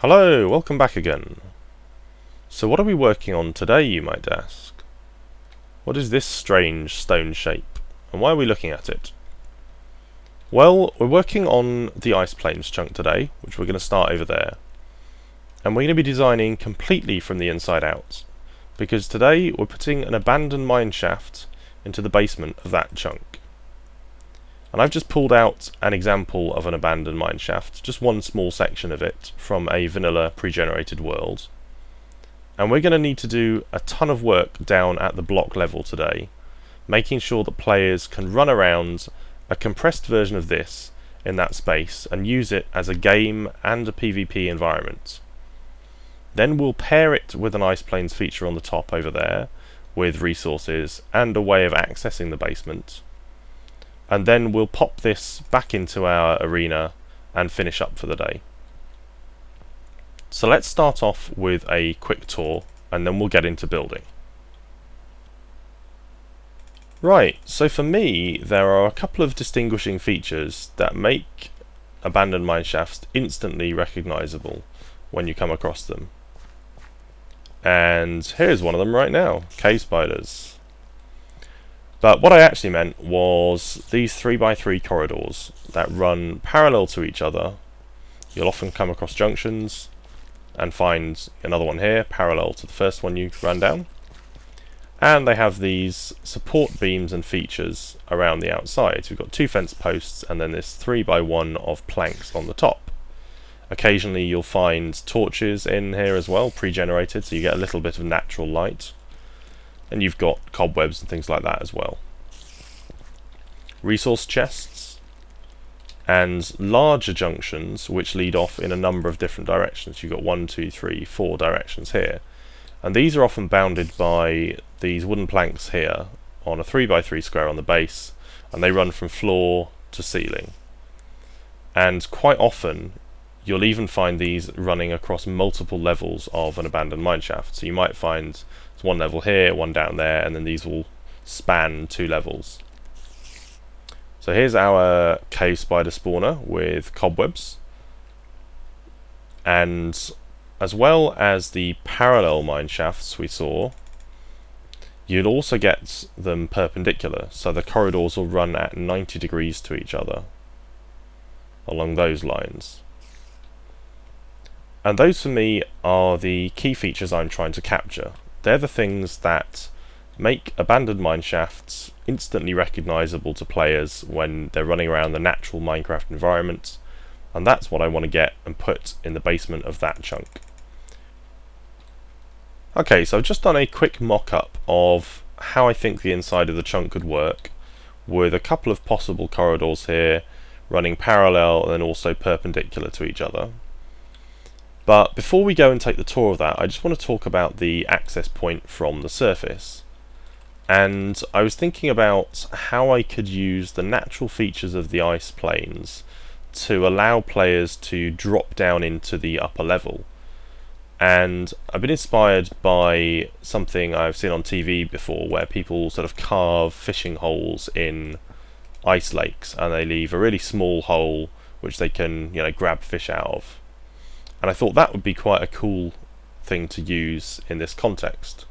Hello, welcome back again. So what are we working on today, you might ask? What is this strange stone shape, and why are we looking at it? Well, we're working on the ice planes chunk today, which we're going to start over there. And we're going to be designing completely from the inside out, because today we're putting an abandoned mineshaft into the basement of that chunk. And I've just pulled out an example of an abandoned mineshaft, just one small section of it from a vanilla pre-generated world. And we're going to need to do a ton of work down at the block level today, making sure that players can run around a compressed version of this in that space and use it as a game and a PvP environment. Then we'll pair it with an ice planes feature on the top over there, with resources and a way of accessing the basement. And then we'll pop this back into our arena and finish up for the day. So let's start off with a quick tour and then we'll get into building. Right, so for me there are a couple of distinguishing features that make abandoned mineshafts instantly recognisable when you come across them. And here's one of them right now, cave spiders. But what I actually meant was these 3x3 corridors that run parallel to each other. You'll often come across junctions and find another one here parallel to the first one you ran down. And they have these support beams and features around the outside. So we've got 2 fence posts and then this 3x1 of planks on the top. Occasionally you'll find torches in here as well, pre-generated, so you get a little bit of natural light. And you've got cobwebs and things like that as well. Resource chests and larger junctions which lead off in a number of different directions. You've got 1, 2, 3, 4 directions here. And these are often bounded by these wooden planks here on a 3x3 square on the base, and they run from floor to ceiling. And quite often you'll even find these running across multiple levels of an abandoned mineshaft. So you might find one level here, one down there, and then these will span 2 levels. So here's our cave spider spawner with cobwebs. And as well as the parallel mineshafts we saw, you'll also get them perpendicular, so the corridors will run at 90 degrees to each other along those lines. And those for me are the key features I'm trying to capture. They're the things that make abandoned mineshafts instantly recognisable to players when they're running around the natural Minecraft environment, and that's what I want to get and put in the basement of that chunk. Okay, so I've just done a quick mock-up of how I think the inside of the chunk could work, with a couple of possible corridors here running parallel and also perpendicular to each other. But before we go and take the tour of that, I just want to talk about the access point from the surface. And I was thinking about how I could use the natural features of the ice planes to allow players to drop down into the upper level. And I've been inspired by something I've seen on TV before, where people sort of carve fishing holes in ice lakes, and they leave a really small hole which they can, grab fish out of. And I thought that would be quite a cool thing to use in this context,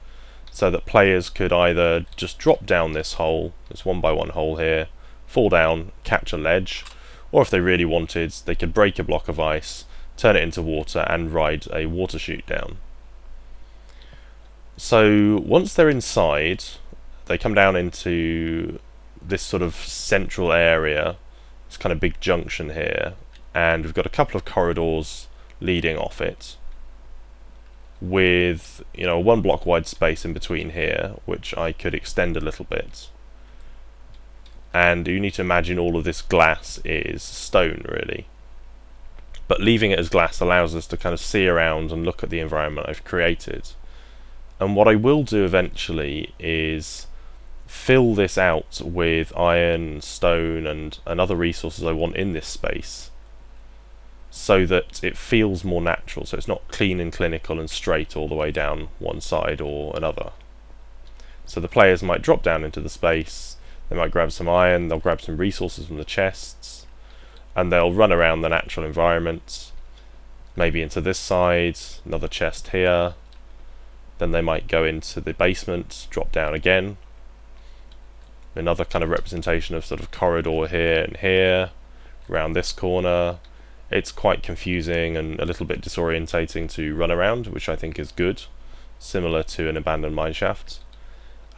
so that players could either just drop down this hole, this 1x1 hole here, fall down, catch a ledge, or if they really wanted, they could break a block of ice, turn it into water, and ride a water chute down. So once they're inside, they come down into this sort of central area, this kind of big junction here, and we've got a couple of corridors leading off it, with a 1 block wide space in between here, which I could extend a little bit. And you need to imagine all of this glass is stone, really. But leaving it as glass allows us to kind of see around and look at the environment I've created. And what I will do eventually is fill this out with iron, stone, and other resources I want in this space, so that it feels more natural, so it's not clean and clinical and straight all the way down one side or another. So the players might drop down into the space, they might grab some iron, they'll grab some resources from the chests, and they'll run around the natural environment, maybe into this side, another chest here, then they might go into the basement, drop down again, another kind of representation of sort of corridor here and here, around this corner. It's quite confusing and a little bit disorientating to run around, which I think is good, similar to an abandoned mineshaft.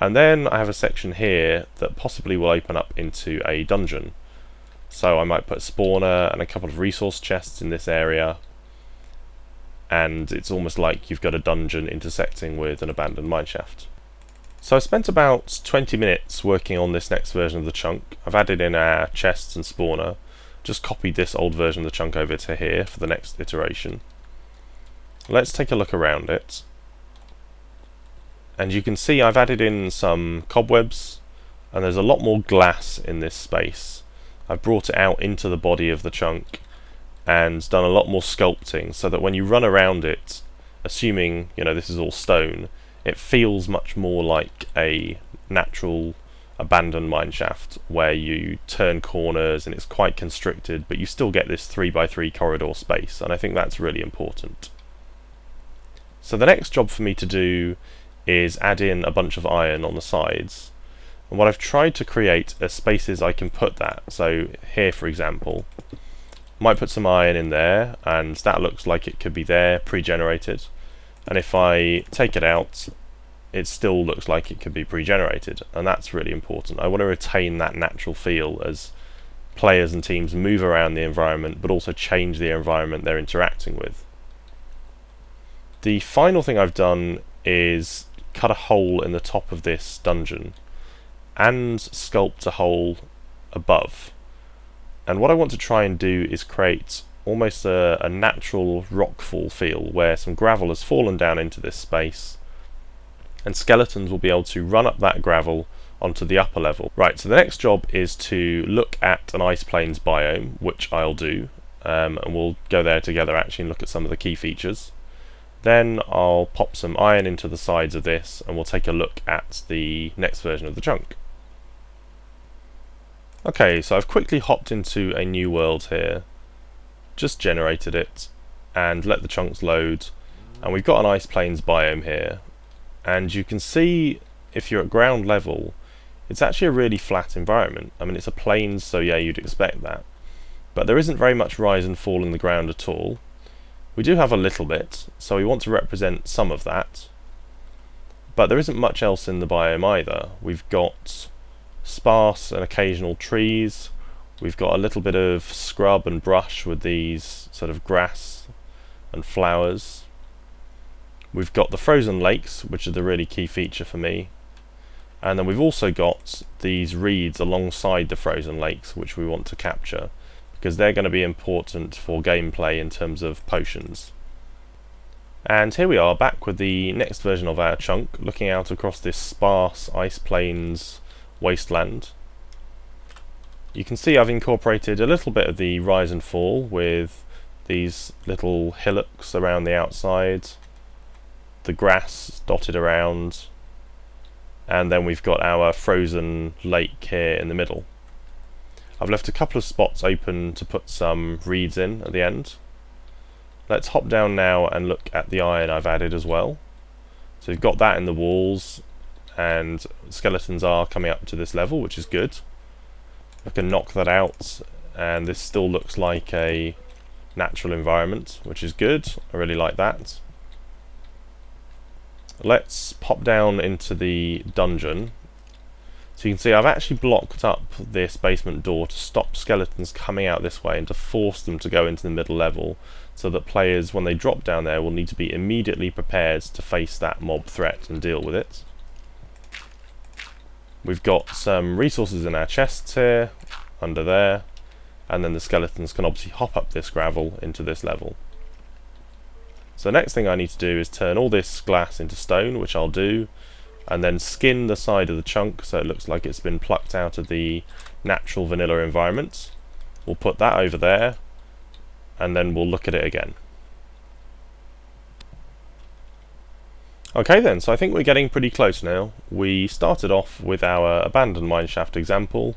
And then I have a section here that possibly will open up into a dungeon. So I might put a spawner and a couple of resource chests in this area, and it's almost like you've got a dungeon intersecting with an abandoned mineshaft. So I spent about 20 minutes working on this next version of the chunk. I've added in our chests and spawner, just copied this old version of the chunk over to here for the next iteration. Let's take a look around it. And you can see I've added in some cobwebs, and there's a lot more glass in this space. I've brought it out into the body of the chunk and done a lot more sculpting so that when you run around it, assuming this is all stone, it feels much more like a natural abandoned mineshaft where you turn corners and it's quite constricted, but you still get this 3x3 corridor space, and I think that's really important. So the next job for me to do is add in a bunch of iron on the sides, and what I've tried to create are spaces I can put that. So here, for example, I might put some iron in there, and that looks like it could be there pre-generated, and if I take it out, it still looks like it could be pre-generated, and that's really important. I want to retain that natural feel as players and teams move around the environment, but also change the environment they're interacting with. The final thing I've done is cut a hole in the top of this dungeon and sculpt a hole above. And what I want to try and do is create almost a natural rockfall feel where some gravel has fallen down into this space, and skeletons will be able to run up that gravel onto the upper level. Right, so the next job is to look at an ice plains biome, which I'll do, and we'll go there together actually and look at some of the key features. Then I'll pop some iron into the sides of this, and we'll take a look at the next version of the chunk. Okay, so I've quickly hopped into a new world here, just generated it, and let the chunks load, and we've got an ice plains biome here. And you can see, if you're at ground level, it's actually a really flat environment. I mean, it's a plains, so yeah, you'd expect that. But there isn't very much rise and fall in the ground at all. We do have a little bit, so we want to represent some of that. But there isn't much else in the biome either. We've got sparse and occasional trees. We've got a little bit of scrub and brush with these sort of grass and flowers. We've got the frozen lakes, which are the really key feature for me. And then we've also got these reeds alongside the frozen lakes, which we want to capture, because they're going to be important for gameplay in terms of potions. And here we are, back with the next version of our chunk, looking out across this sparse ice plains wasteland. You can see I've incorporated a little bit of the rise and fall with these little hillocks around the outside, the grass dotted around, and then we've got our frozen lake here in the middle. I've left a couple of spots open to put some reeds in at the end. Let's hop down now and look at the iron I've added as well. So we've got that in the walls, and skeletons are coming up to this level, which is good. I can knock that out, and this still looks like a natural environment, which is good. I really like that. Let's pop down into the dungeon. So you can see I've actually blocked up this basement door to stop skeletons coming out this way and to force them to go into the middle level, so that players, when they drop down there, will need to be immediately prepared to face that mob threat and deal with it. We've got some resources in our chests here, under there, and then the skeletons can obviously hop up this gravel into this level. So the next thing I need to do is turn all this glass into stone, which I'll do, and then skin the side of the chunk so it looks like it's been plucked out of the natural vanilla environment. We'll put that over there, and then we'll look at it again. Okay then, so I think we're getting pretty close now. We started off with our abandoned mineshaft example.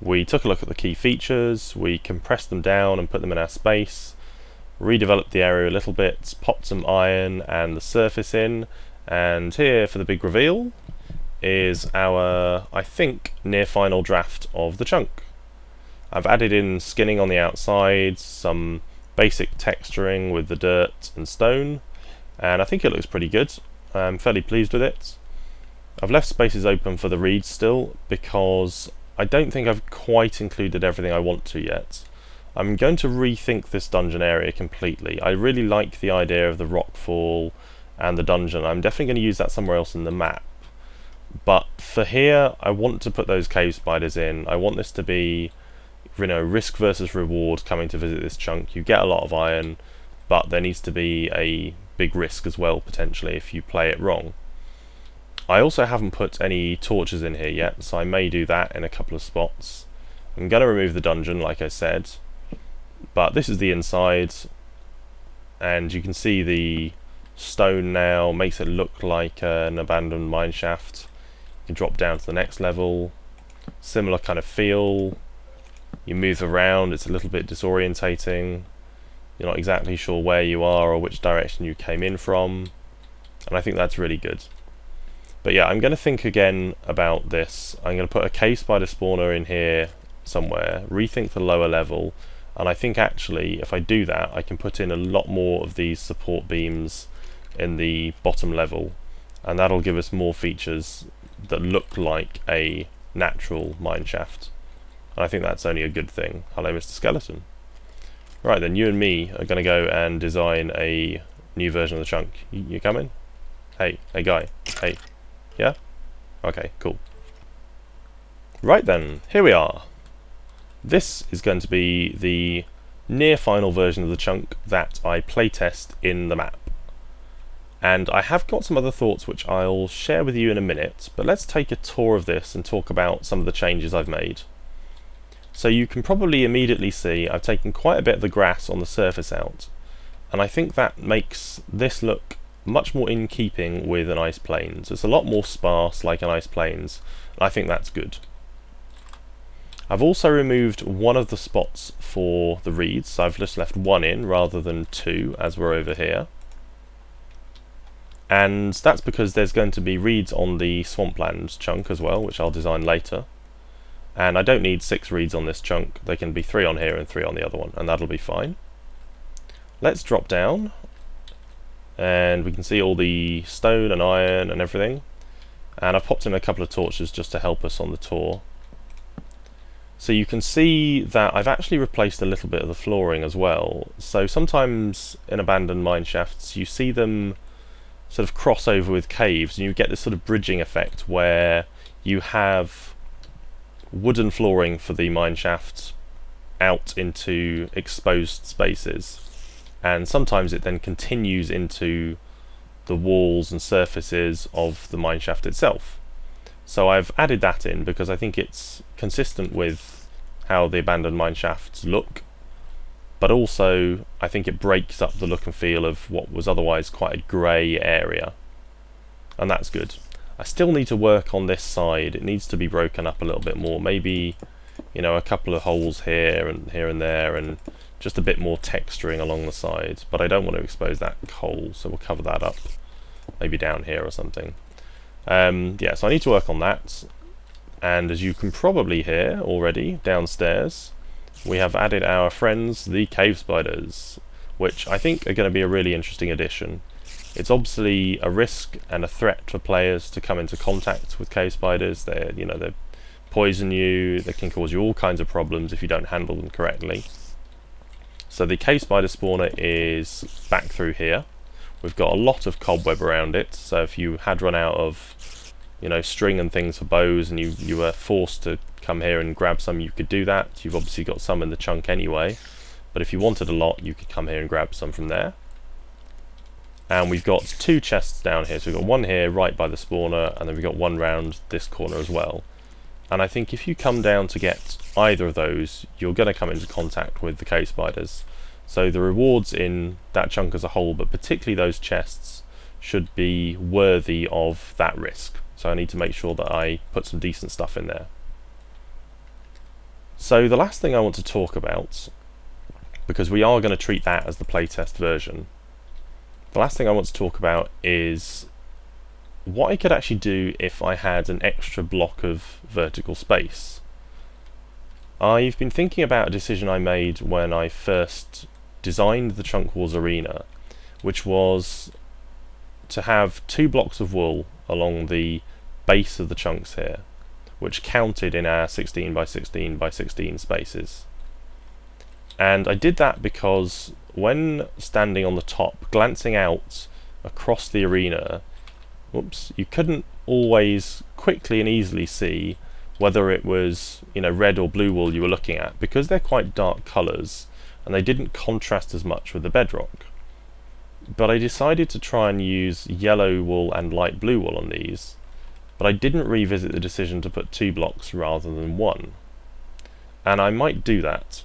We took a look at the key features, we compressed them down and put them in our space. redeveloped the area a little bit, popped some iron and the surface in, and here for the big reveal is our, I think, near final draft of the chunk. I've added in skinning on the outside, some basic texturing with the dirt and stone, and I think it looks pretty good. I'm fairly pleased with it. I've left spaces open for the reeds still because I don't think I've quite included everything I want to yet. I'm going to rethink this dungeon area completely. I really like the idea of the rockfall and the dungeon. I'm definitely going to use that somewhere else in the map. But for here, I want to put those cave spiders in. I want this to be, you know, risk versus reward coming to visit this chunk. You get a lot of iron, but there needs to be a big risk as well, potentially, if you play it wrong. I also haven't put any torches in here yet, so I may do that in a couple of spots. I'm going to remove the dungeon, like I said. But this is the inside, and you can see the stone now makes it look like an abandoned mineshaft. You can drop down to the next level, similar kind of feel. You move around, it's a little bit disorientating. You're not exactly sure where you are or which direction you came in from, and I think that's really good. But yeah, I'm going to think again about this. I'm going to put a cave spider spawner in here somewhere, rethink the lower level. And I think actually, if I do that, I can put in a lot more of these support beams in the bottom level, and that'll give us more features that look like a natural mineshaft. And I think that's only a good thing. Hello, Mr. Skeleton. Right then, you and me are going to go and design a new version of the chunk. You coming? Hey guy. Hey. Yeah? Okay, cool. Right then, here we are. This is going to be the near final version of the chunk that I playtest in the map. And I have got some other thoughts which I'll share with you in a minute, but let's take a tour of this and talk about some of the changes I've made. So you can probably immediately see I've taken quite a bit of the grass on the surface out, and I think that makes this look much more in keeping with an ice plains. It's a lot more sparse like an ice plains, and I think that's good. I've also removed one of the spots for the reeds, so I've just left one in rather than two as we're over here. And that's because there's going to be reeds on the swampland chunk as well, which I'll design later. And I don't need 6 reeds on this chunk, they can be 3 on here and 3 on the other one, and that'll be fine. Let's drop down, and we can see all the stone and iron and everything. And I've popped in a couple of torches just to help us on the tour. So you can see that I've actually replaced a little bit of the flooring as well. So sometimes in abandoned mineshafts you see them sort of cross over with caves, and you get this sort of bridging effect where you have wooden flooring for the mineshaft out into exposed spaces, and sometimes it then continues into the walls and surfaces of the mineshaft itself. So I've added that in because I think it's consistent with how the abandoned mineshafts look, but also I think it breaks up the look and feel of what was otherwise quite a grey area, and that's good. I still need to work on this side. It needs to be broken up a little bit more, maybe, you know, a couple of holes here and there, and just a bit more texturing along the sides, but I don't want to expose that hole, so we'll cover that up, maybe down here or something. Yeah, so I need to work on that, and as you can probably hear already downstairs, we have added our friends the cave spiders, which I think are going to be a really interesting addition. It's obviously a risk and a threat for players to come into contact with cave spiders. They poison you, they can cause you all kinds of problems if you don't handle them correctly. So the cave spider spawner is back through here. We've got a lot of cobweb around it, so if you had run out of, you know, string and things for bows and you were forced to come here and grab some, you could do that. You've obviously got some in the chunk anyway, but if you wanted a lot, you could come here and grab some from there. And we've got 2 chests down here, so we've got one here right by the spawner, and then we've got one round this corner as well. And I think if you come down to get either of those, you're going to come into contact with the cave spiders. So the rewards in that chunk as a whole, but particularly those chests, should be worthy of that risk. So I need to make sure that I put some decent stuff in there. So the last thing I want to talk about because we are going to treat that as the playtest version. The last thing I want to talk about is what I could actually do if I had an extra block of vertical space. I've been thinking about a decision I made when I first designed the Chunk Wars arena, which was to have 2 blocks of wool along the base of the chunks here, which counted in our 16 by 16 by 16 spaces. And I did that because when standing on the top, glancing out across the arena, you couldn't always quickly and easily see whether it was, red or blue wool you were looking at, because they're quite dark colours and they didn't contrast as much with the bedrock. But I decided to try and use yellow wool and light blue wool on these, but I didn't revisit the decision to put 2 blocks rather than 1. And I might do that,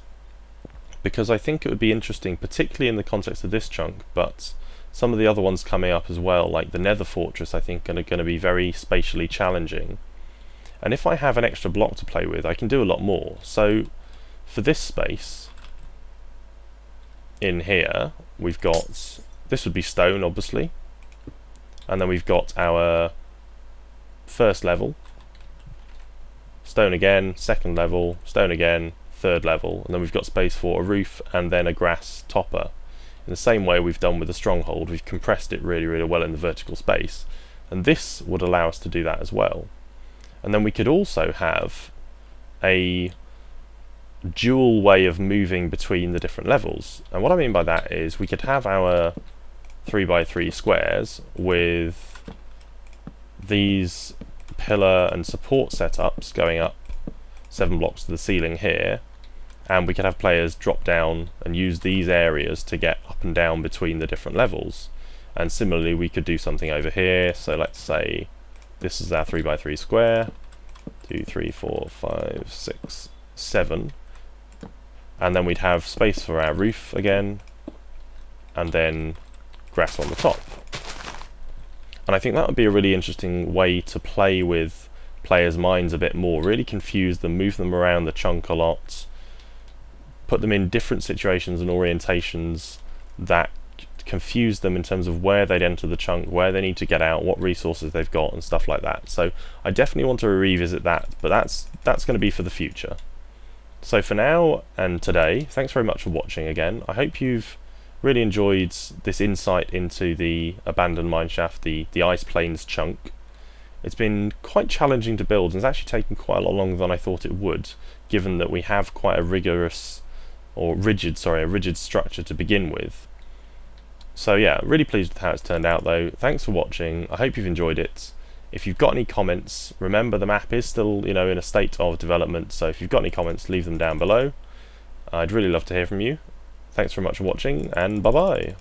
because I think it would be interesting, particularly in the context of this chunk, but some of the other ones coming up as well, like the Nether Fortress, I think are going to be very spatially challenging. And if I have an extra block to play with, I can do a lot more. So for this space in here, we've got, this would be stone obviously, and then we've got our first level, stone again, second level, stone again, third level, and then we've got space for a roof and then a grass topper. In the same way we've done with the stronghold, we've compressed it really, really well in the vertical space, and this would allow us to do that as well. And then we could also have a dual way of moving between the different levels. And what I mean by that is we could have our 3x3 squares with these pillar and support setups going up 7 blocks to the ceiling here, and we could have players drop down and use these areas to get up and down between the different levels. And similarly we could do something over here, so let's say this is our 3x3 square, 2, 3, 4, 5, 6, 7, and then we'd have space for our roof again, and then grass on the top. And I think that would be a really interesting way to play with players' minds a bit more, really confuse them, move them around the chunk a lot, put them in different situations and orientations that confuse them in terms of where they'd enter the chunk, where they need to get out, what resources they've got and stuff like that. So I definitely want to revisit that, but that's going to be for the future. So for now and today, thanks very much for watching again. I hope you've really enjoyed this insight into the Abandoned Mineshaft, the Ice Plains chunk. It's been quite challenging to build, and it's actually taken quite a lot longer than I thought it would, given that we have quite a rigid structure to begin with. So yeah, really pleased with how it's turned out though. Thanks for watching, I hope you've enjoyed it. If you've got any comments, remember the map is still, in a state of development, so if you've got any comments, leave them down below. I'd really love to hear from you. Thanks very much for watching, and bye bye.